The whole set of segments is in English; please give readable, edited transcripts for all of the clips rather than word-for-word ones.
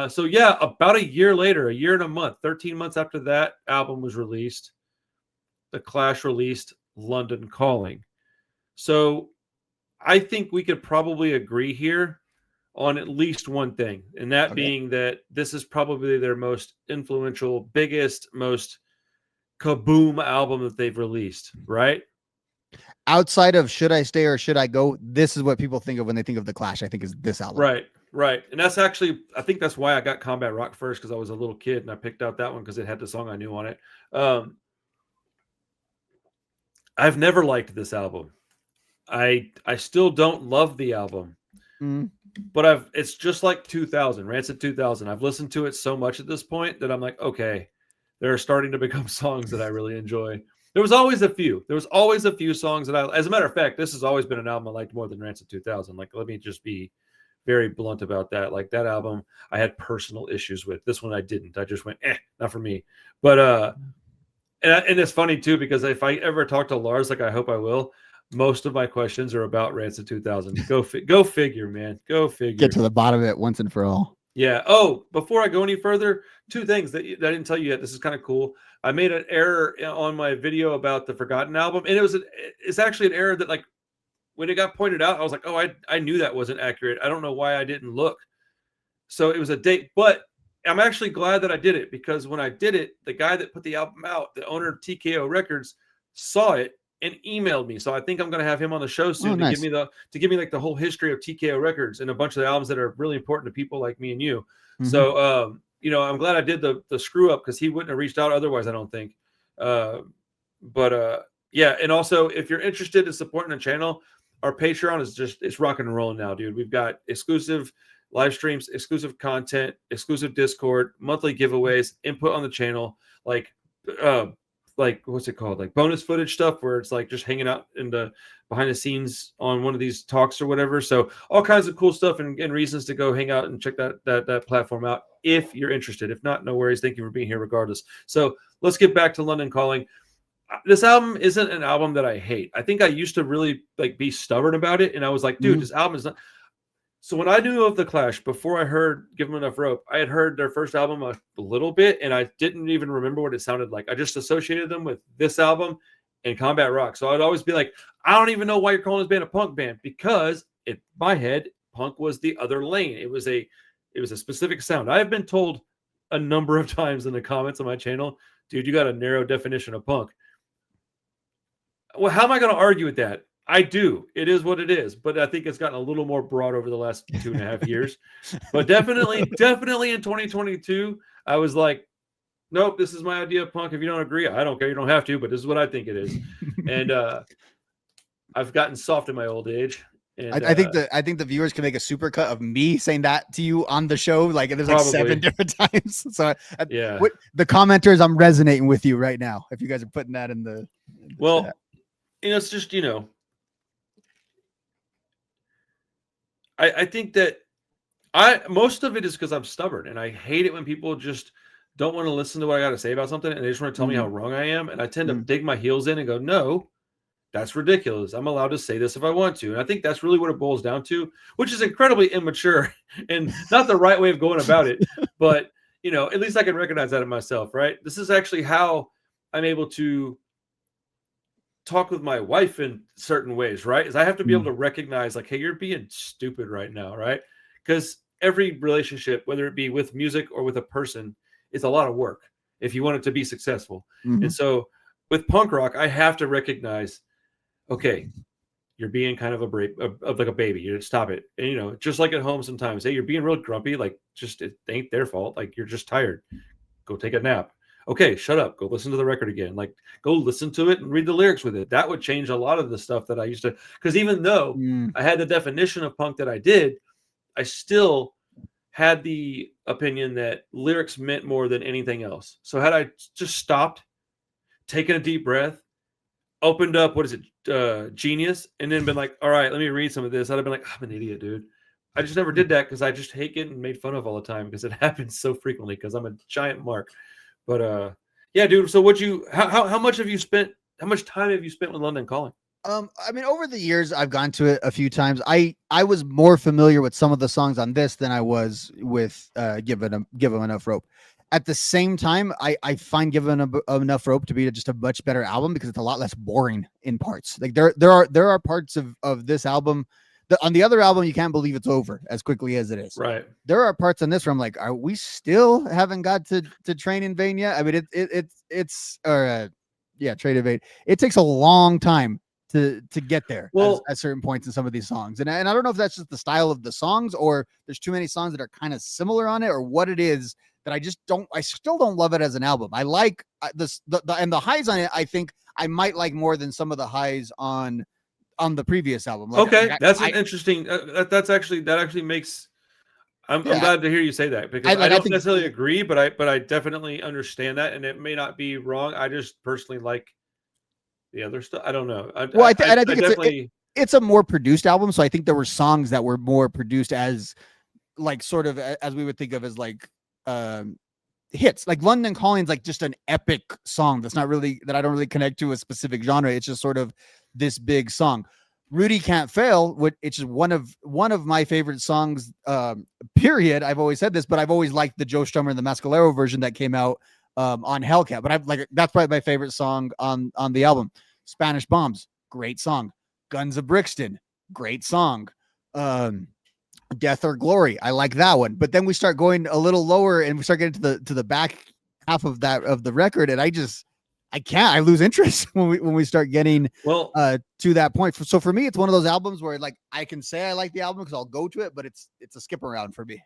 So yeah, about a year later, a year and a month, 13 months after that album was released, The Clash released London Calling. So I think we could probably agree here on at least one thing, and that being that this is probably their most influential, biggest, most kaboom album that they've released, right? Outside of Should I Stay or Should I Go, this is what people think of when they think of The Clash, I think, is this album. Right. And that's actually, I think that's why I got Combat Rock first, because I was a little kid and I picked out that one because it had the song I knew on it. I've never liked this album. I still don't love the album. But it's just like 2000, Rancid 2000. I've listened to it so much at this point that I'm like, okay, they're starting to become songs that I really enjoy. There was always a few songs that as a matter of fact, this has always been an album I liked more than Rancid 2000. Like, let me just be very blunt about that. Like, that album I had personal issues with. This one I didn't. I just went, not for me. But and it's funny too, because if I ever talk to Lars, like I hope I will, most of my questions are about Rancid 2000. Go figure, man. Go figure. Get to the bottom of it once and for all. Yeah. Oh, before I go any further, two things that I didn't tell you yet. This is kind of cool. I made an error on my video about the Forgotten album, and it's actually an error that, like, when it got pointed out, I was like, oh, I knew that wasn't accurate. I don't know why I didn't look. So it was a date, but I'm actually glad that I did it, because when I did it, the guy that put the album out, the owner of TKO Records, saw it and emailed me. So I think I'm going to have him on the show soon to give me like the whole history of TKO Records and a bunch of the albums that are really important to people like me and you. So, I'm glad I did the screw up, because he wouldn't have reached out otherwise, I don't think. Yeah. And also, if you're interested in supporting the channel, our Patreon it's rocking and rolling now, dude. We've got exclusive live streams, exclusive content, exclusive Discord, monthly giveaways, input on the channel, like what's it called? Like bonus footage stuff, where it's like just hanging out in the behind the scenes on one of these talks or whatever. So all kinds of cool stuff and reasons to go hang out and check that platform out if you're interested. If not, no worries. Thank you for being here regardless. So let's get back to London Calling. This album isn't an album that I hate. I think I used to really be stubborn about it, and I was like, dude, this album is not. So when I knew of The Clash, before I heard Give 'Em Enough Rope, I had heard their first album a little bit, and I didn't even remember what it sounded like. I just associated them with this album and Combat Rock. So I'd always be like, I don't even know why you're calling this band a punk band, because in my head, punk was the other lane. It was a specific sound. I have been told a number of times in the comments on my channel, dude, you got a narrow definition of punk. Well, how am I going to argue with that? I do. It is what it is. But I think it's gotten a little more broad over the last 2.5 years. But definitely in 2022, I was like, nope, this is my idea of punk. If you don't agree, I don't care. You don't have to, but this is what I think it is. And I've gotten soft in my old age. And, I think the viewers can make a super cut of me saying that to you on the show. Like, there's like 7 different times. So yeah, the commenters, I'm resonating with you right now. If you guys are putting that in the well, chat. It's just, I think that most of it is because I'm stubborn, and I hate it when people just don't want to listen to what I got to say about something, and they just want to tell me how wrong I am. And I tend to dig my heels in and go, no, that's ridiculous. I'm allowed to say this if I want to. And I think that's really what it boils down to, which is incredibly immature and not the right way of going about it. But, at least I can recognize that in myself, right? This is actually how I'm able to talk with my wife in certain ways, right? Is I have to be able to recognize, like, hey, you're being stupid right now, right? Because every relationship, whether it be with music or with a person, is a lot of work if you want it to be successful. And so with punk rock, I have to recognize, okay, you're being kind of like a baby. You stop it. And, just like at home sometimes, hey, you're being real grumpy. Like, just, it ain't their fault. Like, you're just tired. Go take a nap. Okay, shut up. Go listen to the record again. Like, go listen to it and read the lyrics with it. That would change a lot of the stuff that I used to. Because even though I had the definition of punk that I did, I still had the opinion that lyrics meant more than anything else. So had I just stopped, taken a deep breath, opened up, Genius, and then been like, all right, let me read some of this, I'd have been like, I'm an idiot, dude. I just never did that, because I just hate getting made fun of all the time, because it happens so frequently, because I'm a giant mark. But yeah, dude. So how much time have you spent with London Calling? I mean, over the years, I've gone to it a few times. I was more familiar with some of the songs on this than I was with Give 'Em Enough Rope. At the same time, I find Give 'Em Enough Rope to be just a much better album because it's a lot less boring in parts. Like there are parts of this album that on the other album you can't believe it's over as quickly as it is. Right. There are parts on this where I'm like, are we still haven't got to Train in Vain yet? I mean, Train in Vain. It takes a long time to get there at certain points in some of these songs. And I don't know if that's just the style of the songs or there's too many songs that are kind of similar on it or what it is that I still don't love it as an album. I like and the highs on it. I think I might like more than some of the highs on the previous album. Like, okay. That's interesting. That actually makes, I'm glad to hear you say that because I don't necessarily agree, but I definitely understand that. And it may not be wrong. I just personally like the other stuff. I don't know. I think it's a more produced album. So I think there were songs that were more produced as like sort of as we would think of as like hits. Like London Calling's like just an epic song that I don't really connect to a specific genre. It's just sort of this big song. Rudy Can't Fail, which is one of my favorite songs, period. I've always said this, but I've always liked the Joe Strummer and the Mescalero version that came out on Hellcat, but that's probably my favorite song on the album. Spanish Bombs, great song. Guns of Brixton, great song. Death or Glory, I like that one. But then we start going a little lower and we start getting to the back half of the record, and I lose interest when we start getting to that point. So for me, it's one of those albums where like I can say I like the album because I'll go to it, but it's a skip around for me.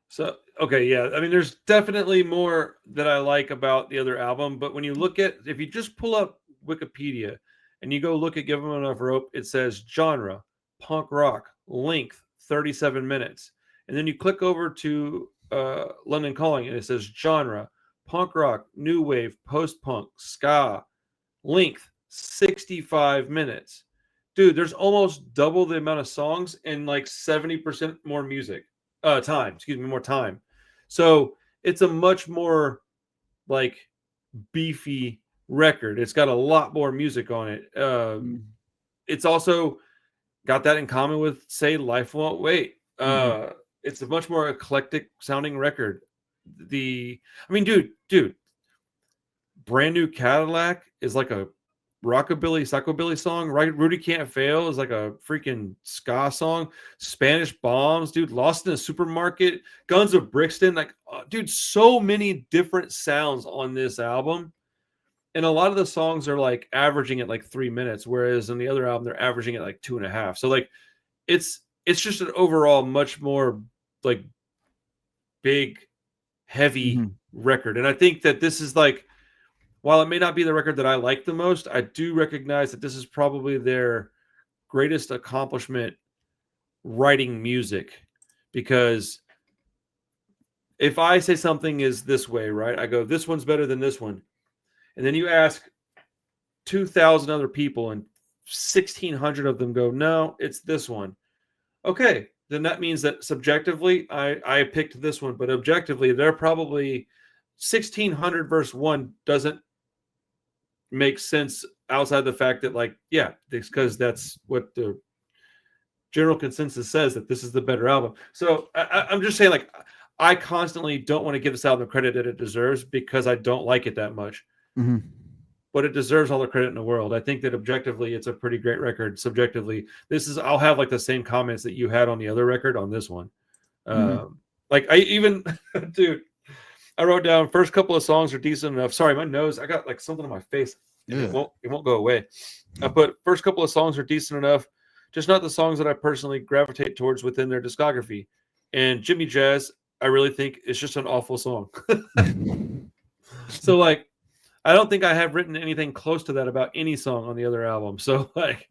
So, okay, yeah. I mean, there's definitely more that I like about the other album, but when you look at, if you just pull up Wikipedia and you go look at Give 'Em Enough Rope, it says genre, punk rock, length, 37 minutes. And then you click over to London Calling and it says genre, punk rock, new wave, post-punk, ska, length, 65 minutes. Dude, there's almost double the amount of songs and like 70% more music. More time. So it's a much more like beefy record. It's got a lot more music on it. It's also got that in common with, say, Life Won't Wait. It's a much more eclectic sounding record. Dude, Brand New Cadillac is like a rockabilly, psychobilly song, right? Rudy Can't Fail is like a freaking ska song. Spanish Bombs, dude. Lost in a Supermarket, Guns of Brixton, like, dude, so many different sounds on this album, and a lot of the songs are like averaging at like 3 minutes, whereas on the other album they're averaging at like 2.5. So like, it's just an overall much more like big, heavy record, and I think that this is like, while it may not be the record that I like the most, I do recognize that this is probably their greatest accomplishment writing music. Because if I say something is this way, right? I go, this one's better than this one. And then you ask 2,000 other people and 1,600 of them go, no, it's this one. Okay, then that means that subjectively I picked this one, but objectively they're probably 1,600 versus 1 doesn't makes sense outside the fact that, like, yeah, because that's what the general consensus says, that this is the better album. So I'm just saying, like, I constantly don't want to give this album the credit that it deserves because I don't like it that much. But it deserves all the credit in the world. I think that objectively it's a pretty great record. Subjectively, I'll have like the same comments that you had on the other record on this one. Like, I even dude, I wrote down first couple of songs are decent enough. Sorry, my nose, I got like something on my face. It won't go away. I put first couple of songs are decent enough, just not the songs that I personally gravitate towards within their discography. And Jimmy Jazz, I really think it's just an awful song. So like, I don't think I have written anything close to that about any song on the other album. So like,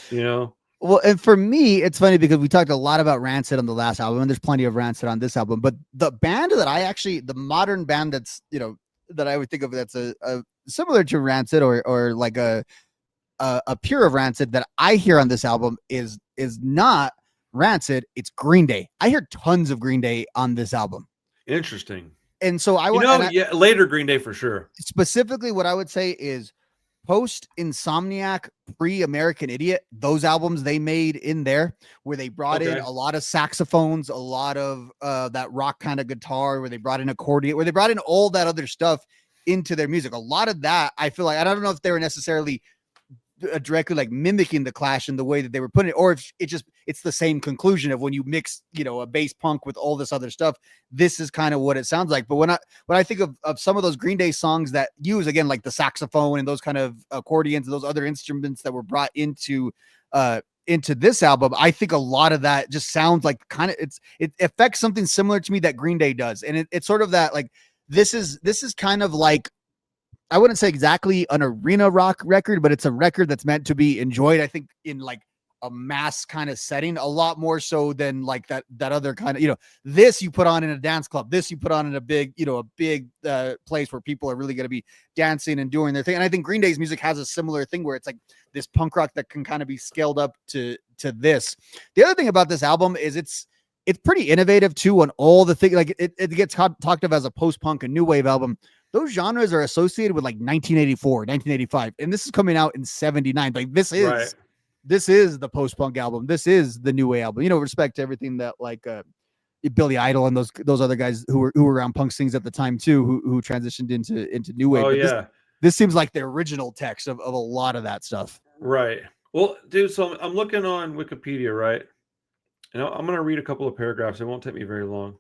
you know. Well, and for me, it's funny because we talked a lot about Rancid on the last album, and there's plenty of Rancid on this album. But the band that the modern band that's, you know, that I would think of that's a similar to Rancid or like a pure of Rancid that I hear on this album is not Rancid, it's Green Day. I hear tons of Green Day on this album. Interesting. And so later Green Day for sure. Specifically, what I would say is post Insomniac, pre American Idiot, those albums they made in there where they brought in a lot of saxophones, a lot of that rock kind of guitar, where they brought in accordion, where they brought in all that other stuff into their music. A lot of that, I feel like, I don't know if they were necessarily directly like mimicking the Clash in the way that they were putting it, or if it's the same conclusion of when you mix, you know, a bass punk with all this other stuff, this is kind of what it sounds like. But when I think of some of those Green Day songs that use, again, like the saxophone and those kind of accordions and those other instruments that were brought into this album, I think a lot of that just sounds like kind of it affects something similar to me that Green Day does. And it's sort of that, like, this is kind of like, I wouldn't say exactly an arena rock record, but it's a record that's meant to be enjoyed, I think, in like a mass kind of setting, a lot more so than like that other kind of, you know, this you put on in a dance club, this you put on in a big, you know, a big place where people are really going to be dancing and doing their thing. And I think Green Day's music has a similar thing where it's like this punk rock that can kind of be scaled up to this. The other thing about this album is it's pretty innovative too on all the things. Like it gets talked of as a post-punk and new wave album. Those genres are associated with like 1984, 1985, and this is coming out in 79. Like this is the post-punk album. This is the new wave album. You know, respect to everything that like Billy Idol and those other guys who were around punk scenes at the time too, who transitioned into new wave. Oh, but yeah. This seems like the original text of a lot of that stuff. Right. Well, dude, so I'm looking on Wikipedia, right? And I'm going to read a couple of paragraphs. It won't take me very long.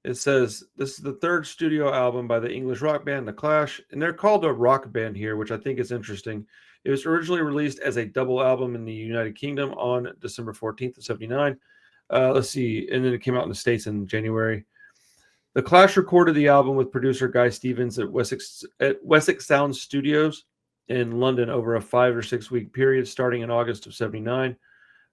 It says, this is the third studio album by the English rock band The Clash, and they're called a rock band here, which I think is interesting. It was originally released as a double album in the United Kingdom on December 14th of 79. Let's see, and then it came out in the States in January. The Clash recorded the album with producer Guy Stevens at Wessex Sound Studios in London over a 5 or 6 week period starting in August of 79.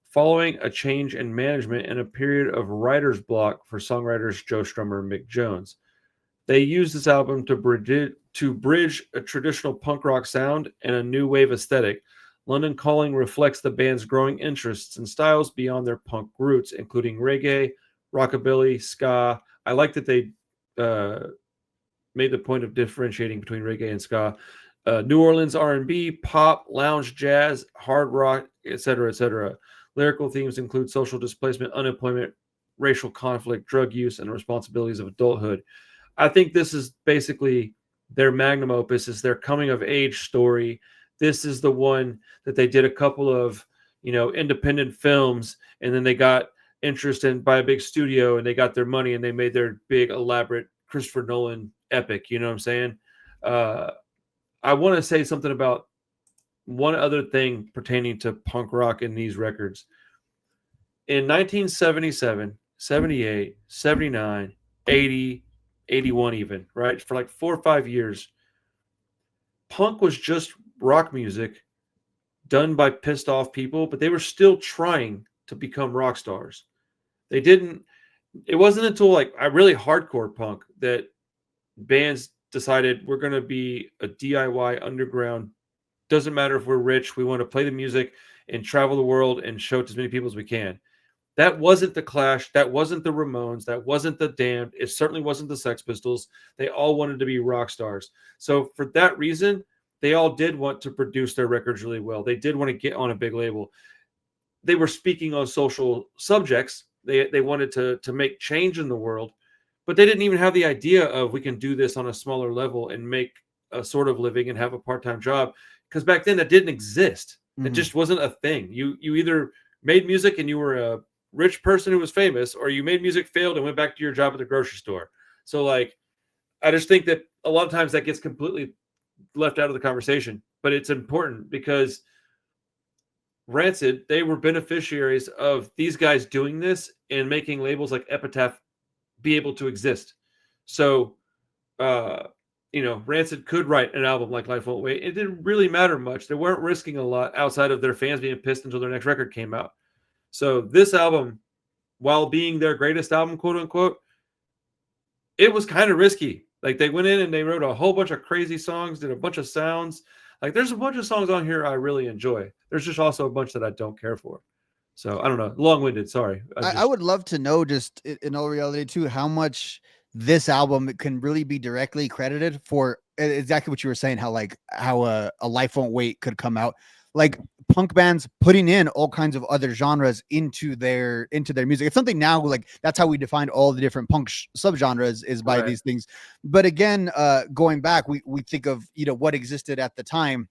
Following a change in management and a period of writer's block for songwriters Joe Strummer and Mick Jones. They used this album to bridge a traditional punk rock sound and a new wave aesthetic. London Calling reflects the band's growing interests in styles beyond their punk roots, including reggae, rockabilly, ska. I like that they made the point of differentiating between reggae and ska. New Orleans R&B, pop, lounge, jazz, hard rock, etc., etc. Lyrical themes include social displacement, unemployment, racial conflict, drug use, and responsibilities of adulthood. I think this is basically their magnum opus, is their coming of age story. This is the one that they did a couple of, you know, independent films, and then they got interest in by a big studio, and they got their money, and they made their big, elaborate Christopher Nolan epic. You know what I'm saying? I want to say something about one other thing pertaining to punk rock in these records. In 1977, 78, 79, 80, 81 even, right? For like 4 or 5 years, punk was just rock music done by pissed off people, but they were still trying to become rock stars. It wasn't until like a really hardcore punk that bands decided we're going to be a DIY underground. Doesn't matter if we're rich. We want to play the music and travel the world and show it to as many people as we can. That wasn't the Clash. That wasn't the Ramones. That wasn't the Damned. It certainly wasn't the Sex Pistols. They all wanted to be rock stars. So for that reason, they all did want to produce their records really well. They did want to get on a big label. They were speaking on social subjects. They wanted to make change in the world, but they didn't even have the idea of we can do this on a smaller level and make a sort of living and have a part-time job. Because back then that didn't exist. It just wasn't a thing. You either made music and you were a rich person who was famous, or you made music, failed, and went back to your job at the grocery store. So like, I just think that a lot of times that gets completely left out of the conversation, but it's important because Rancid, they were beneficiaries of these guys doing this and making labels like Epitaph be able to exist. So, you know, Rancid could write an album like Life Won't Wait. It didn't really matter much. They weren't risking a lot outside of their fans being pissed until their next record came out. So this album, while being their greatest album, quote unquote, it was kind of risky. Like they went in and they wrote a whole bunch of crazy songs, did a bunch of sounds. Like there's a bunch of songs on here I really enjoy. There's just also a bunch that I don't care for. So I don't know. Long-winded. Sorry. I would love to know, just in all reality too, how much this album can really be directly credited for exactly what you were saying, how a Life Won't Wait could come out, like punk bands putting in all kinds of other genres into their music. It's something now, like that's how we define all the different punk subgenres, is by these things. But again, going back, we think of, what existed at the time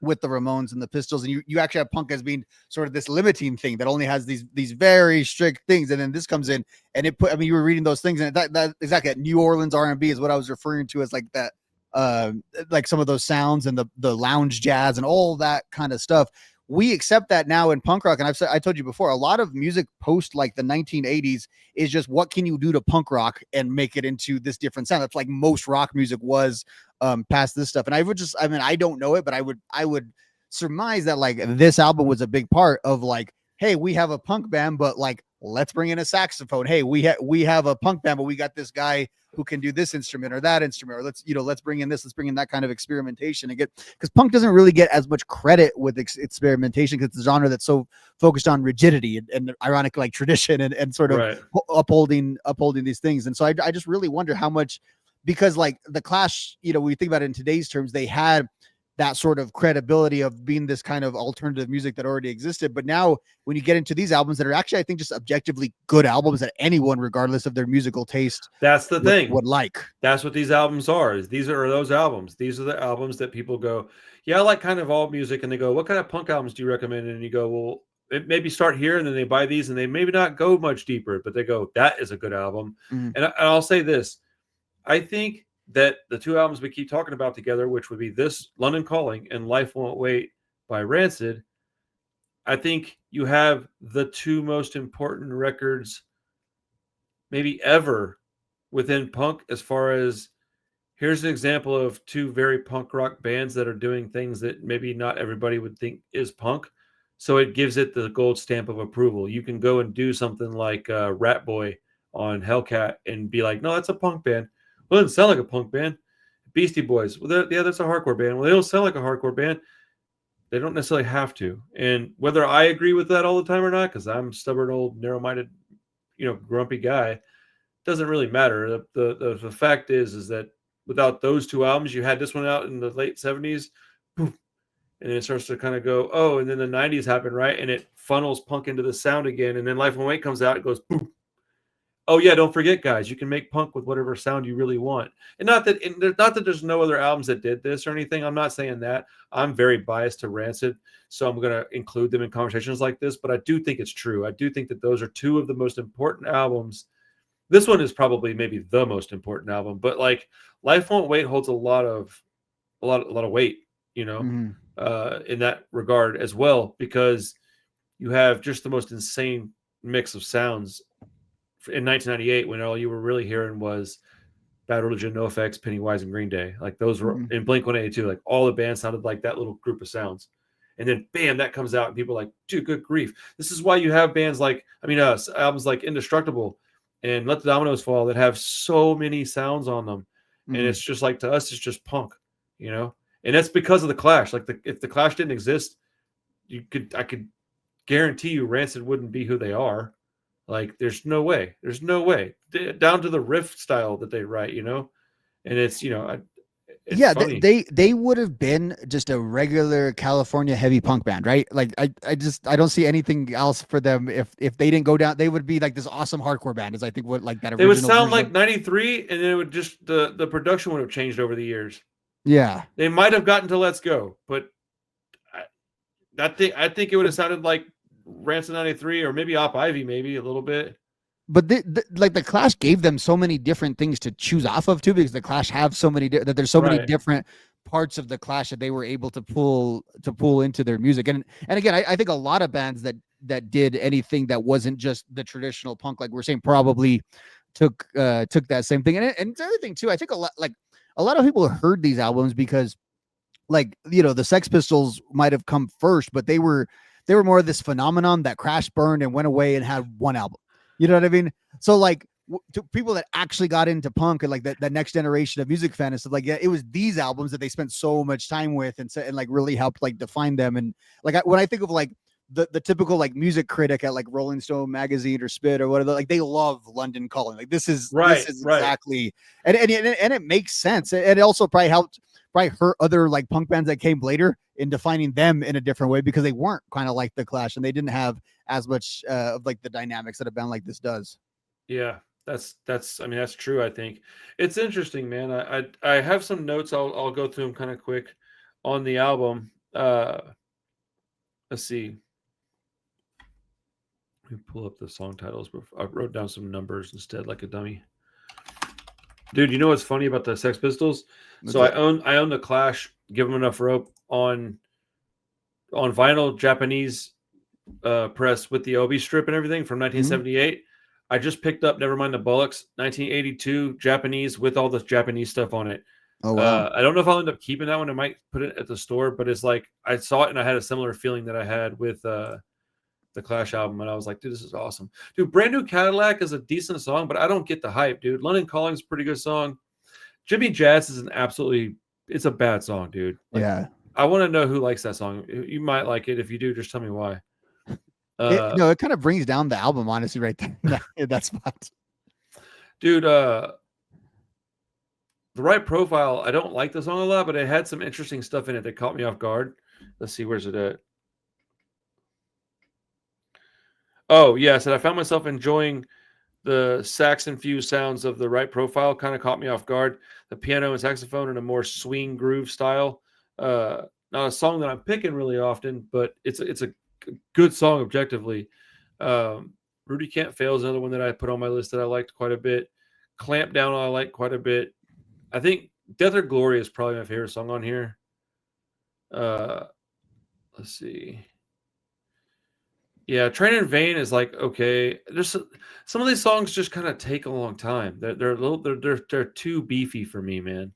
with the Ramones and the Pistols, and you actually have punk as being sort of this limiting thing that only has these very strict things, and then this comes in and you were reading those things, and that exactly, New Orleans R&B is what I was referring to as like that, like some of those sounds and the lounge jazz and all that kind of stuff. We accept that now in punk rock, and I told you before, a lot of music post like the 1980s is just, what can you do to punk rock and make it into this different sound? That's like most rock music was past this stuff. And I don't know it, but I would surmise that like this album was a big part of like, hey, we have a punk band, but like, let's bring in a saxophone. Hey, we have a punk band, but we got this guy who can do this instrument or that instrument, or let's bring in that kind of experimentation and because punk doesn't really get as much credit with experimentation, because it's a genre that's so focused on rigidity and ironically like tradition and sort of upholding these things. And so I just really wonder how much, because like the Clash, we think about it in today's terms, they had that sort of credibility of being this kind of alternative music that already existed. But now when you get into these albums that are actually, I think, just objectively good albums that anyone, regardless of their musical taste, that's the thing, would like. That's what these albums are. These are those albums. These are the albums that people go, yeah, I like kind of all music. And they go, what kind of punk albums do you recommend? And you go, well, maybe start here. And then they buy these and they maybe not go much deeper, but they go, that is a good album. Mm-hmm. And I'll say this. I think that the two albums we keep talking about together, which would be this London Calling and Life Won't Wait by Rancid, I think you have the two most important records maybe ever within punk, as far as here's an example of two very punk rock bands that are doing things that maybe not everybody would think is punk. So it gives it the gold stamp of approval. You can go and do something like Rat Boy on Hellcat and be like, no, that's a punk band. Well, it doesn't sound like a punk band. Beastie Boys, well, that's a hardcore band. Well, they don't sound like a hardcore band. They don't necessarily have to. And whether I agree with that all the time or not, because I'm a stubborn, old, narrow-minded, grumpy guy, doesn't really matter. The fact is that without those two albums, you had this one out in the late 70s, and then it starts to kind of go, oh, and then the 90s happen, right? And it funnels punk into the sound again, and then Life Won't Wait comes out, it goes, boom. Oh yeah, don't forget, guys, you can make punk with whatever sound you really want. And not that there's no other albums that did this or anything. I'm not saying that. I'm very biased to Rancid, so I'm going to include them in conversations like this, but I do think it's true. I do think that those are two of the most important albums. This one is probably maybe the most important album, but like Life Won't Wait holds a lot of weight, in that regard as well, because you have just the most insane mix of sounds in 1998, when all you were really hearing was Bad Religion, NoFX, Pennywise, and Green Day. Like those were in Blink-182. Like all the bands sounded like that little group of sounds. And then bam, that comes out and people are like, dude, good grief. This is why you have bands like, albums like Indestructible and Let the Dominoes Fall that have so many sounds on them. And it's just like, to us, it's just punk, And that's because of the Clash. Like if the Clash didn't exist, I could guarantee you Rancid wouldn't be who they are. Like, there's no way. Down to the riff style that they write, and it's, funny. They would have been just a regular California heavy punk band, right? Like, I don't see anything else for them. If they didn't go down, they would be like this awesome hardcore band. Is I think what like that. They would sound like 93, and then it would just the production would have changed over the years. Yeah, they might have gotten to Let's Go, but I think it would have sounded like Rancid 93 or maybe Op Ivy, maybe a little bit. But the Clash gave them so many different things to choose off of too, because the Clash have so many that there's so many different parts of the Clash that they were able to pull into their music. And again, I think a lot of bands that did anything that wasn't just the traditional punk, like we're saying, probably took that same thing. And the other thing too, I think a lot of people heard these albums because, like, the Sex Pistols might have come first, but they were more of this phenomenon that crashed, burned, and went away and had one album. You know what I mean? So like to people that actually got into punk and like that next generation of music fans, like, yeah, it was these albums that they spent so much time with and like really helped like define them. And like when I think of like the typical like music critic at like Rolling Stone magazine or Spit or whatever, like they love London Calling. Like this is exactly, and it makes sense. And it also probably hurt other like punk bands that came later in defining them in a different way, because they weren't kind of like the Clash and they didn't have as much of like the dynamics that a band like this does. Yeah, I mean, that's true. I think it's interesting, man. I have some notes. I'll go through them kind of quick on the album. Let's see. Let me pull up the song titles. I wrote down some numbers instead, like a dummy. Dude, you know what's funny about the Sex Pistols? I own the Clash. Give Them Enough Rope on vinyl, Japanese press with the Obi strip and everything from 1978. I just picked up Nevermind the Bollocks, 1982, Japanese with all the Japanese stuff on it. Oh wow! I don't know if I'll end up keeping that one. I might put it at the store, but it's like I saw it and I had a similar feeling that I had with the Clash album, and I was like, dude, this is awesome. Dude, Brand New Cadillac is a decent song, but I don't get the hype, dude. London Calling is a pretty good song. Jimmy Jazz is it's a bad song, dude. Like, yeah. I want to know who likes that song. You might like it. If you do, just tell me why. It kind of brings down the album, honestly, right there in that spot. Dude, The Right Profile, I don't like the song a lot, but it had some interesting stuff in it that caught me off guard. Let's see, where's it at? Oh, yes, and I found myself enjoying the sax-infused sounds of The Right Profile. Kind of caught me off guard. The piano and saxophone in a more swing groove style. Not a song that I'm picking really often, but it's a good song objectively. Rudy Can't Fail is another one that I put on my list that I liked quite a bit. Clamp Down I like quite a bit. I think Death or Glory is probably my favorite song on here. Let's see. Yeah, Train in Vain is like okay. There's some of these songs just kind of take a long time. They're too beefy for me, man.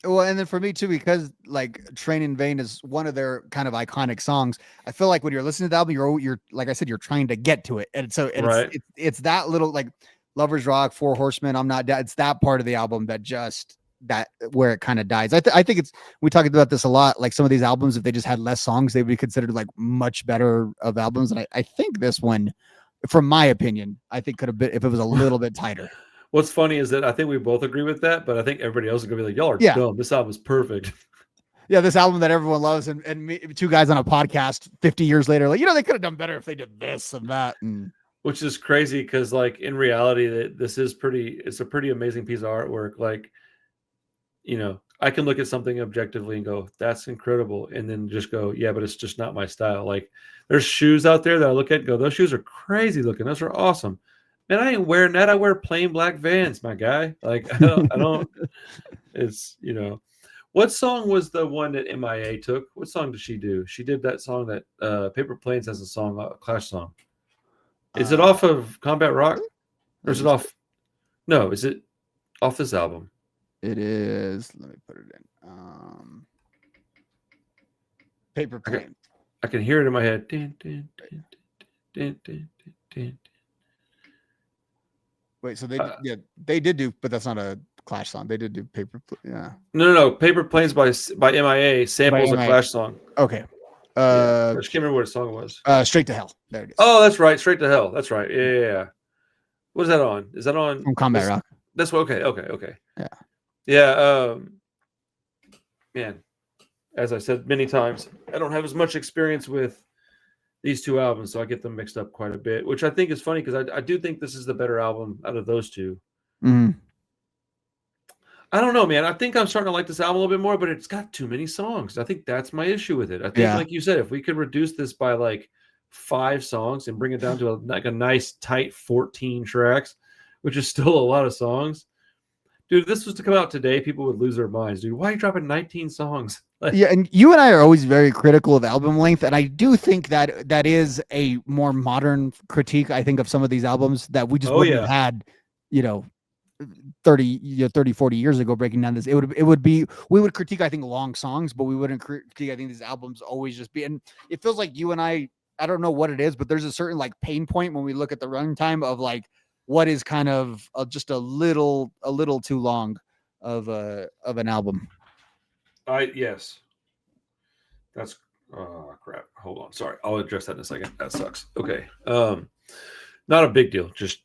Well, and then for me too, because like Train in Vain is one of their kind of iconic songs. I feel like when you're listening to the album, you're like I said, you're trying to get to it, and so it's that little like Lovers Rock, Four Horsemen, I'm Not Dead. It's that part of the album that where it kind of dies. I think we talked about this a lot. Like some of these albums, if they just had less songs, they would be considered like much better of albums. And I think this one, from my opinion, I think could have been if it was a little bit tighter. What's funny is that I think we both agree with that, but I think everybody else is gonna be like, "Y'all are dumb. This album is perfect." Yeah, this album that everyone loves, and me, two guys on a podcast 50 years later, like they could have done better if they did this and that, and which is crazy because, like, in reality, it's a pretty amazing piece of artwork. Like, I can look at something objectively and go, "That's incredible," and then just go, "Yeah, but it's just not my style." Like, there's shoes out there that I look at and go, "Those shoes are crazy looking. Those are awesome." Man, I ain't wearing that. I wear plain black Vans, my guy. Like, I don't. It's What song was the one that MIA took? What song did she do? She did that song that Paper Planes has a song, a Clash song. Is it off of Combat Rock? Or is it off? No, is it off this album? It is. Let me put it in. Paper Plane. I can hear it in my head. Dun, dun, dun, dun, dun, dun, dun. Wait, so they did do, but that's not a Clash song. They did do Paper. Yeah. No. Paper Planes by MIA samples a Clash song. Okay. I just can't remember what the song was. Straight to Hell. There it is. Oh, that's right. Straight to Hell. That's right. Yeah. What is that on? Is that on? From Combat Rock. That's what. Okay. Yeah. Man, as I said many times, I don't have as much experience with these two albums, so I get them mixed up quite a bit, which I think is funny because I do think this is the better album out of those two. Mm-hmm. I don't know, man. I think I'm starting to like this album a little bit more, but it's got too many songs. I think that's my issue with it. I think, like you said, if we could reduce this by like 5 songs and bring it down to a nice tight 14 tracks, which is still a lot of songs. Dude, if this was to come out today, people would lose their minds. Dude, why are you dropping 19 songs? Yeah, and you and I are always very critical of album length, and I do think that is a more modern critique, I think, of some of these albums that we just wouldn't have had, 30, 40 years ago breaking down this. It would be, we would critique, I think, long songs, but we wouldn't critique, I think, these albums always just be, and it feels like you and I don't know what it is, but there's a certain like pain point when we look at the runtime of like, what is kind of just a little too long of an album. Yes, Oh crap! Hold on. Sorry, I'll address that in a second. That sucks. Okay. Not a big deal. Just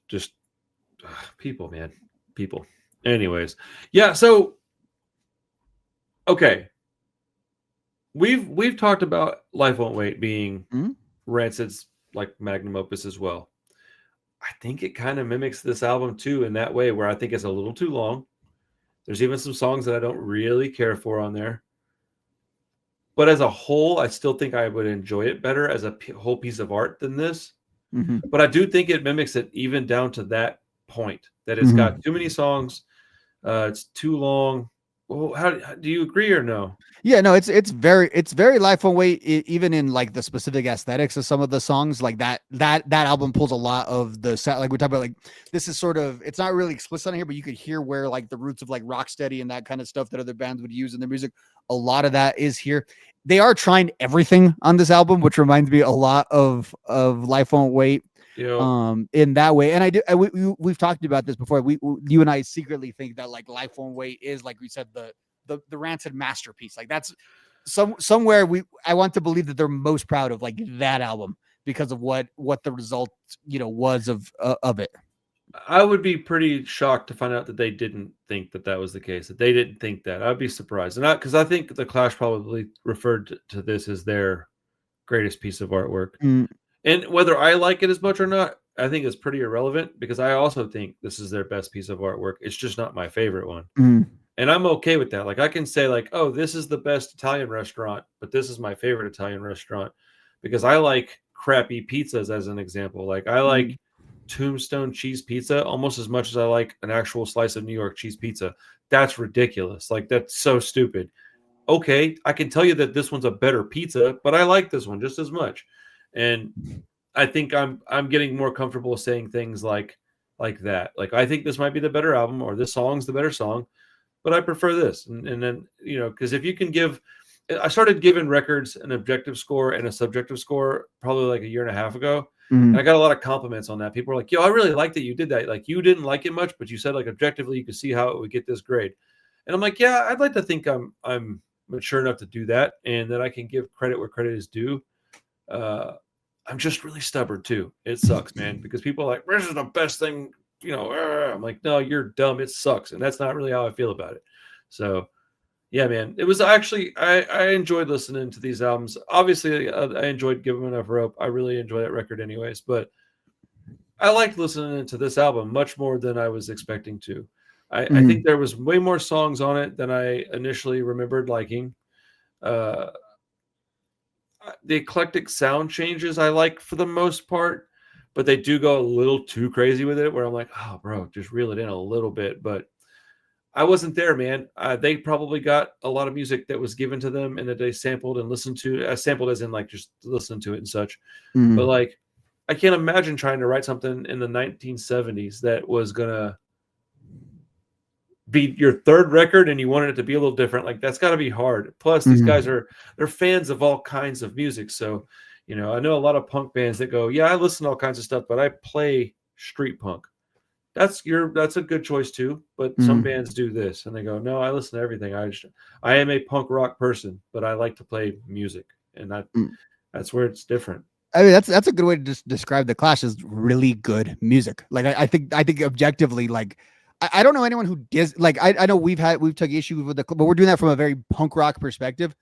people, man. People. Anyways, yeah. So okay, we've talked about Life Won't Wait being Rancid's like magnum opus as well. I think it kind of mimics this album too in that way, where I think it's a little too long. There's even some songs that I don't really care for on there. But as a whole, I still think I would enjoy it better as a whole piece of art than this. But I do think it mimics it even down to that point, that it's got too many songs. It's too long. Well, how do you agree or no? Yeah, no, it's very Life Won't Wait, even in like the specific aesthetics of some of the songs. Like that album pulls a lot of the set. Like we're talking about, like this is sort of, it's not really explicit on here, but you could hear where like the roots of like Rocksteady and that kind of stuff that other bands would use in their music. A lot of that is here. They are trying everything on this album, which reminds me a lot of Life Won't Wait. In that way. And we've talked about this before. You and I secretly think that like Life Won't Wait is, like we said, the Rancid masterpiece. Like that's somewhere I want to believe that they're most proud of like that album because of what the result was of it. I would be pretty shocked to find out that they didn't think that was the case, that they didn't think that. I'd be surprised. And because I think the Clash probably referred to this as their greatest piece of artwork. And whether I like it as much or not, I think it's pretty irrelevant, because I also think this is their best piece of artwork. It's just not my favorite one. And I'm okay with that. Like I can say like, oh, this is the best Italian restaurant, but this is my favorite Italian restaurant because I like crappy pizzas, as an example. Like I like Tombstone cheese pizza almost as much as I like an actual slice of New York cheese pizza. That's ridiculous. Like that's so stupid. Okay, I can tell you that this one's a better pizza, but I like this one just as much. And I think I'm getting more comfortable saying things like that. Like I think this might be the better album, or this song's the better song, but I prefer this. And then, because if you can I started giving records an objective score and a subjective score probably like a year and a half ago. And I got a lot of compliments on that. People were like, yo, I really like that you did that. Like you didn't like it much, but you said like objectively you could see how it would get this grade. And I'm like, yeah, I'd like to think I'm mature enough to do that, and that I can give credit where credit is due. I'm just really stubborn too. It sucks, man, because people are like, this is the best thing, I'm like, no, you're dumb. It sucks. And that's not really how I feel about it. So yeah, man, it was actually, I enjoyed listening to these albums. Obviously I enjoyed Give 'Em Enough Rope. I really enjoy that record anyways, but I liked listening to this album much more than I was expecting to. I think there was way more songs on it than I initially remembered liking. The eclectic sound changes I like for the most part, but they do go a little too crazy with it, where I'm like, oh, bro, just reel it in a little bit. But I wasn't there, man. They probably got a lot of music that was given to them and that they sampled and listened to, sampled as in like just listen to it and such. But like, I can't imagine trying to write something in the 1970s that was going to be your third record and you wanted it to be a little different. Like that's got to be hard. Plus these guys they're fans of all kinds of music. So, I know a lot of punk bands that go, yeah, I listen to all kinds of stuff, but I play street punk. That's a good choice too. But some bands do this and they go, no, I listen to everything. I am a punk rock person, but I like to play music. And that's where it's different. I mean, that's a good way to just describe the Clash as really good music. Like I think objectively, like I don't know anyone who does, like I know we've took issue with but we're doing that from a very punk rock perspective.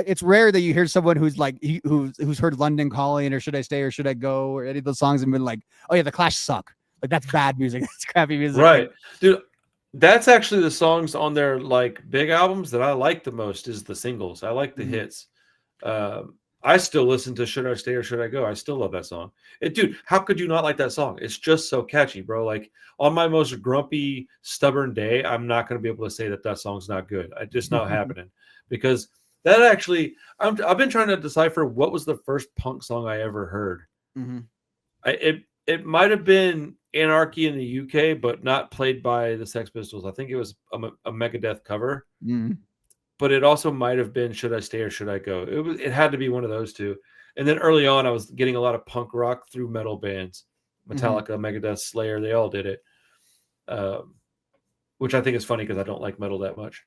It's rare that you hear someone who's like who's heard London Calling or Should I Stay or Should I Go or any of those songs and been like, oh yeah, the Clash suck. Like that's bad music. That's crappy music. Right, dude. That's actually the songs on their like big albums that I like the most is the singles. I like the hits. I still listen to Should I Stay or Should I Go? I still love that song. Dude, how could you not like that song? It's just so catchy, bro. Like on my most grumpy, stubborn day, I'm not going to be able to say that song's not good. It's just not happening, because that actually, I've been trying to decipher what was the first punk song I ever heard. It might have been Anarchy in the UK, but not played by the Sex Pistols. I think it was a Megadeth cover. But it also might have been Should I Stay or Should I Go? It had to be one of those two. And then early on, I was getting a lot of punk rock through metal bands. Metallica, Megadeth, Slayer, they all did it. Which I think is funny because I don't like metal that much.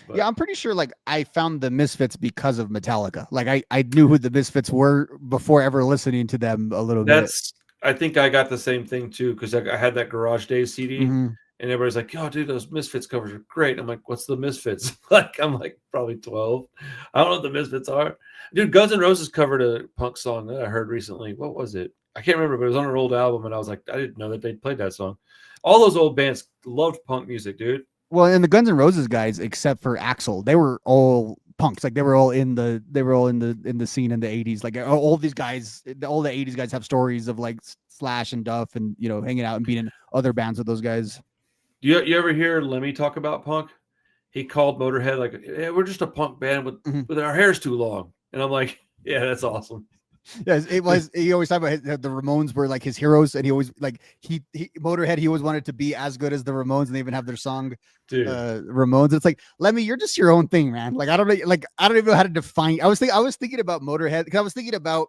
But Yeah, I'm pretty sure like I found the Misfits because of Metallica. Like I knew who the Misfits were before ever listening to them a little bit. I think I got the same thing too, because I had that Garage Days CD, Mm-hmm. and everybody's like, "Yo, dude, those Misfits covers are great." I'm like, "What's the Misfits?" Like, I'm like probably 12. I don't know what the Misfits are. Dude, Guns N' Roses covered a punk song that I heard recently. What was it? I can't remember, but it was on an old album, and I was like, I didn't know that they played that song. All those old bands loved punk music, dude. Well, and the Guns N' Roses guys, except for Axl, they were all punks. Like they were all in the scene in the 80s. Like all these guys, all the 80s guys have stories of like Slash and Duff and hanging out and being in other bands with those guys. You ever hear Lemmy talk about punk? He called Motorhead like, "Yeah, we're just a punk band with our hair's too long," and I'm like, "Yeah, that's awesome." Yes, it was. He always talked about the Ramones were like his heroes, and he always like he Motorhead. He always wanted to be as good as the Ramones, and they even have their song, Dude. Ramones. It's like, Lemmy, you're just your own thing, man. Like I don't know, I don't even know how to define. I was thinking about Motorhead because I was thinking about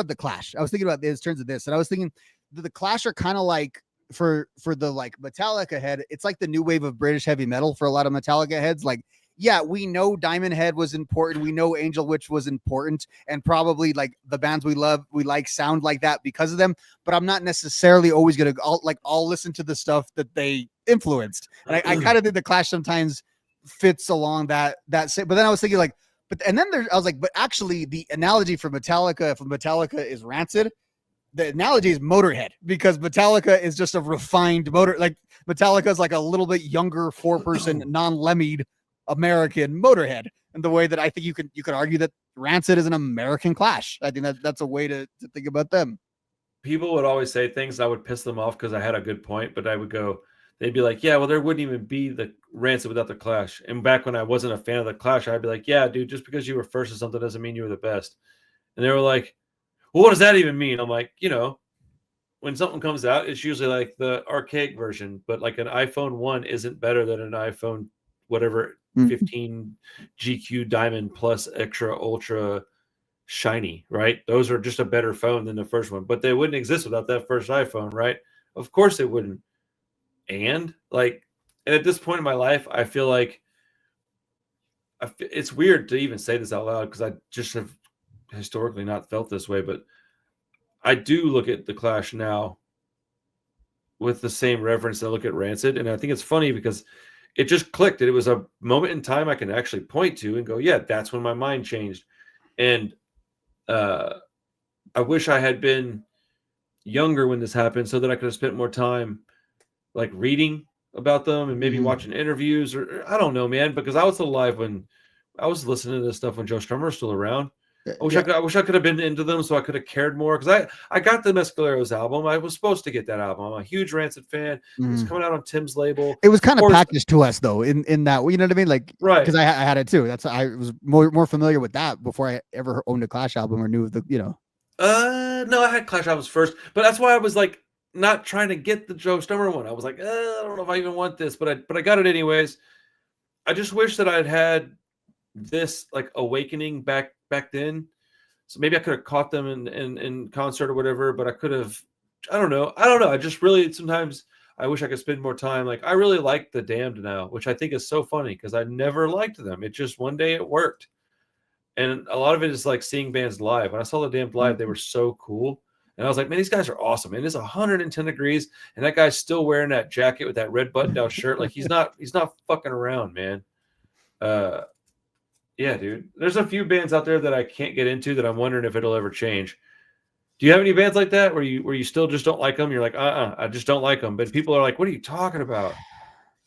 the Clash. I was thinking about this in terms of this, and I was thinking the Clash are kind of like for the like Metallica head. It's like the new wave of British heavy metal for a lot of Metallica heads. Like, yeah, we know Diamond Head was important. We know Angel Witch was important, and probably like the bands we like sound like that because of them. But I'm not necessarily always gonna I'll listen to the stuff that they influenced, and I kind of think the Clash sometimes fits along that. But then I was thinking like, I was like, but actually the analogy for Metallica is Rancid. The analogy is Motorhead because Metallica is just a refined motor. Like Metallica is like a little bit younger 4-person non-lemmied American Motorhead, and the way that I think you could argue that Rancid is an American Clash. I think that's a way to think about them. People would always say things, I would piss them off because I had a good point, but I would go, they'd be like, "Yeah, well, there wouldn't even be the Rancid without the Clash." And back when I wasn't a fan of the Clash, I'd be like, "Yeah, dude, just because you were first or something doesn't mean you were the best." And they were like, "Well, what does that even mean?" I'm like, when something comes out, it's usually like the archaic version, but like an iPhone 1 isn't better than an iPhone whatever 15 GQ Diamond Plus Extra Ultra Shiny, right? Those are just a better phone than the first one, but they wouldn't exist without that first iPhone, right? Of course they wouldn't. And at this point in my life, I feel like it's weird to even say this out loud because I just have historically not felt this way, but I do look at the Clash now with the same reverence I look at Rancid, and I think it's funny because it just clicked. It was a moment in time I can actually point to and go, "Yeah, that's when my mind changed." And I wish I had been younger when this happened, so that I could have spent more time like reading about them and maybe watching interviews, or I don't know, man, because I was alive when I was listening to this stuff when Joe Strummer was still around. I wish I could have been into them so I could have cared more, because I got the Mescaleros album. I was supposed to get that album. I'm a huge Rancid fan. It was coming out on Tim's label. It was kind of packaged to us though, in that, you know what I mean? Like, right? Because I had it too. I was more familiar with that before I ever owned a Clash album or knew of the. No, I had Clash albums first, but that's why I was like not trying to get the Joe Strummer one. I was like, I don't know if I even want this, but I got it anyways. I just wish that I'd had this like awakening back then. So maybe I could have caught them in concert or whatever, but I could have, I don't know. I just really, sometimes I wish I could spend more time. Like, I really like the Damned now, which I think is so funny because I never liked them. It just, one day it worked. And a lot of it is like seeing bands live. When I saw the Damned live, they were so cool. And I was like, man, these guys are awesome. And it's 110 degrees. And that guy's still wearing that jacket with that red button down shirt. Like, he's not fucking around, man. Yeah, dude. There's a few bands out there that I can't get into that I'm wondering if it'll ever change. Do you have any bands like that where you still just don't like them? You're like, I just don't like them. But people are like, what are you talking about?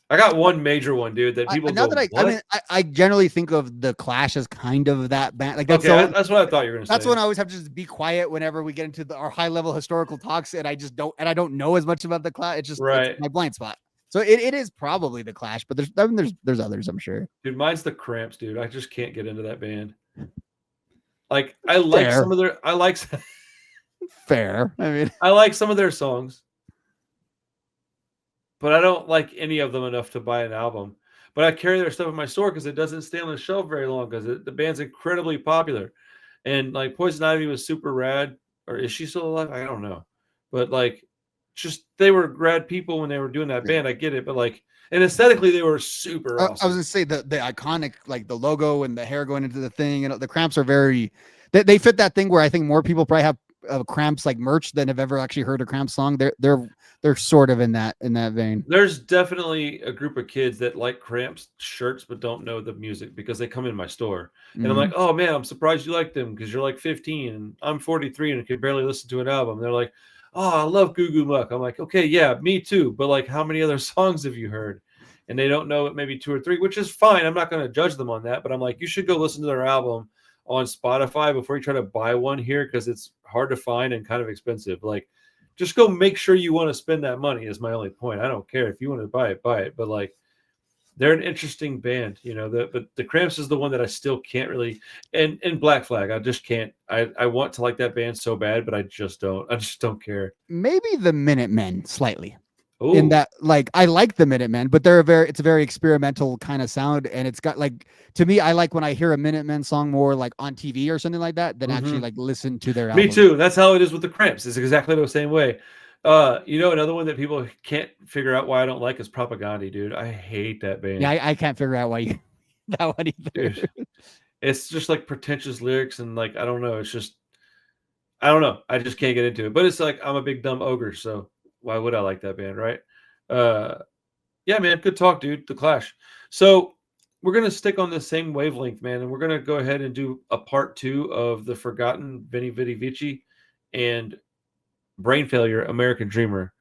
I got one major one, dude, that people go, what? I generally think of the Clash as kind of that band. Like that's what I thought you were going to say. That's when I always have to just be quiet whenever we get into our high level historical talks, and I don't know as much about the Clash. It's just it's my blind spot. So it is probably the Clash, but there's others, I'm sure. Dude, mine's the Cramps, dude. I just can't get into that band. Like, I like some of their, Fair. I mean, I like some of their songs, but I don't like any of them enough to buy an album. But I carry their stuff in my store because it doesn't stay on the shelf very long because the band's incredibly popular. And like Poison Ivy was super rad, or is she still alive? I don't know. But like, just they were grad people when they were doing that band. I get it, but like, and aesthetically they were super awesome. I was gonna say the iconic, like the logo and the hair going into the thing, and the Cramps are very they fit that thing where I think more people probably have Cramps like merch than have ever actually heard a Cramps song. They're sort of in that vein. There's definitely a group of kids that like Cramps shirts but don't know the music because they come in my store and I'm like, oh man, I'm surprised you like them because you're like 15 and I'm 43 and could barely listen to an album. They're like, oh, I love Goo Goo Muck. I'm like, okay, yeah, me too. But like, how many other songs have you heard? And they don't know it, maybe 2 or 3, which is fine. I'm not going to judge them on that. But I'm like, you should go listen to their album on Spotify before you try to buy one here because it's hard to find and kind of expensive. Like, just go make sure you want to spend that money is my only point. I don't care if you want to buy it, buy it. But like, they're an interesting band, you know. But the Cramps is the one that I still can't really. And Black Flag, I just can't. I want to like that band so bad, but I just don't. I just don't care. Maybe the Minutemen slightly. Ooh. In that, like, I like the Minutemen, but it's a very experimental kind of sound, and it's got like, to me, I like when I hear a Minutemen song more like on TV or something like that than actually like listen to their album. Me too. That's how it is with the Cramps. It's exactly the same way. You know, another one that people can't figure out why I don't like is Propaganda, dude. I hate that band. Yeah, I can't figure out why you that one either. Dude, it's just like pretentious lyrics and like I don't know. It's just I don't know. I just can't get into it. But it's like I'm a big dumb ogre, so why would I like that band, right? Yeah, man, good talk, dude. The Clash. So we're gonna stick on the same wavelength, man, and we're gonna go ahead and do a part 2 of the Forgotten Veni Vidi Vici and Brain Failure American Dreamer,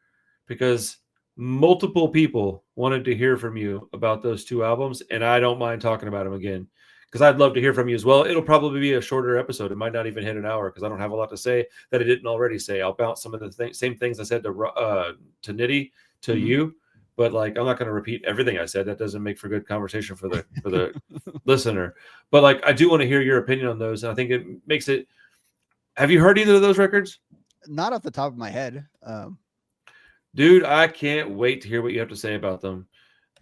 because multiple people wanted to hear from you about those 2 albums, and I don't mind talking about them again because I'd love to hear from you as well. It'll probably be a shorter episode. It might not even hit an hour because I don't have a lot to say that I didn't already say. I'll bounce some of the same things I said to Nitty to you, but like I'm not going to repeat everything I said. That doesn't make for good conversation for the listener. But like I do want to hear your opinion on those, and I think it makes it. Have you heard either of those records? Not off the top of my head. Dude, I can't wait to hear what you have to say about them.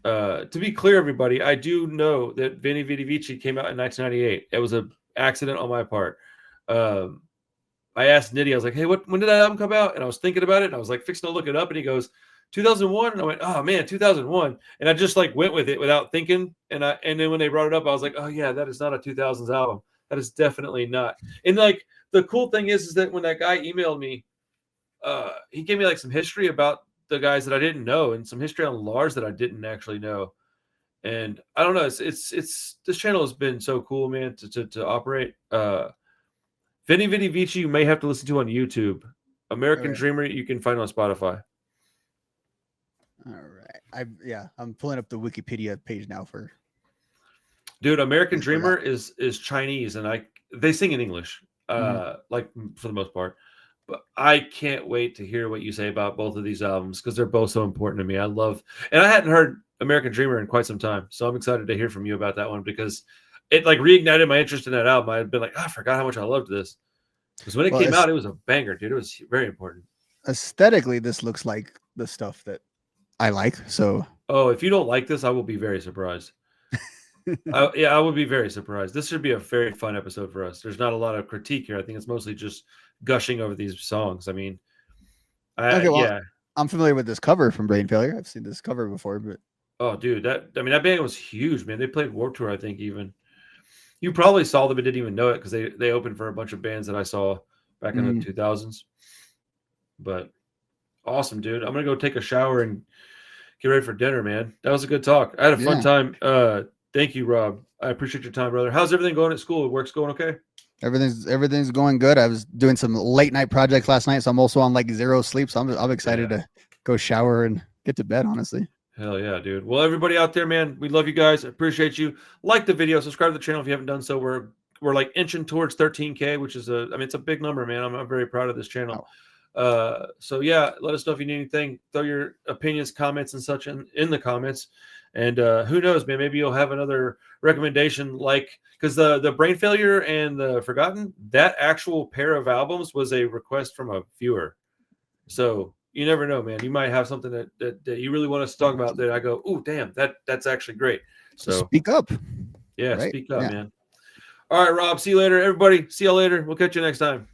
To be clear, everybody, I do know that Veni Vidi Vici came out in 1998. It was an accident on my part. I asked Nitty, I was like, hey, when did that album come out? And I was thinking about it, and I was like fixing to look it up, and he goes, 2001. And I went, oh man, 2001. And I just like went with it without thinking. And then when they brought it up, I was like, oh yeah, that is not a 2000s album. That is definitely not. And like the cool thing is that when that guy emailed me, he gave me like some history about the guys that I didn't know and some history on Lars that I didn't actually know. And I don't know, it's this channel has been so cool, man, to operate. Veni Vidi Vici you may have to listen to on YouTube. American Dreamer you can find on Spotify. All right. I'm pulling up the Wikipedia page now for. Dude, American Dreamer is Chinese and they sing in English, like for the most part. But I can't wait to hear what you say about both of these albums because they're both so important to me. And I hadn't heard American Dreamer in quite some time, so I'm excited to hear from you about that one because it like reignited my interest in that album. I had been like, I forgot how much I loved this because when it came out, it was a banger, dude. It was very important. Aesthetically, this looks like the stuff that I like. So, if you don't like this, I will be very surprised. I would be very surprised. This should be a very fun episode for us. There's not a lot of critique here. I think it's mostly just gushing over these songs. I mean, I'm familiar with this cover from Brain Failure. I've seen this cover before, but oh, dude, that band was huge, man. They played Warped Tour, I think. Even you probably saw them and didn't even know it because they opened for a bunch of bands that I saw back in the 2000s. But awesome, dude. I'm gonna go take a shower and get ready for dinner, man. That was a good talk. I had a fun time. Thank you, Rob. I appreciate your time, brother. How's everything going at school? Work's going okay? Everything's going good. I was doing some late night projects last night, so I'm also on like zero sleep. So I'm excited to go shower and get to bed, honestly. Hell yeah, dude. Well, everybody out there, man, we love you guys. I appreciate you. Like the video, subscribe to the channel if you haven't done so. We're like inching towards 13K, which is it's a big number, man. I'm very proud of this channel. So yeah, let us know if you need anything. Throw your opinions, comments, and such in the comments. And who knows, man? Maybe you'll have another recommendation, like because the Brain Failure and the Forgotten, that actual pair of albums was a request from a viewer. So you never know, man. You might have something that you really want us to talk about. That I go, oh, damn, that's actually great. So speak up. Yeah, right? Speak up, man. All right, Rob. See you later, everybody. See you later. We'll catch you next time.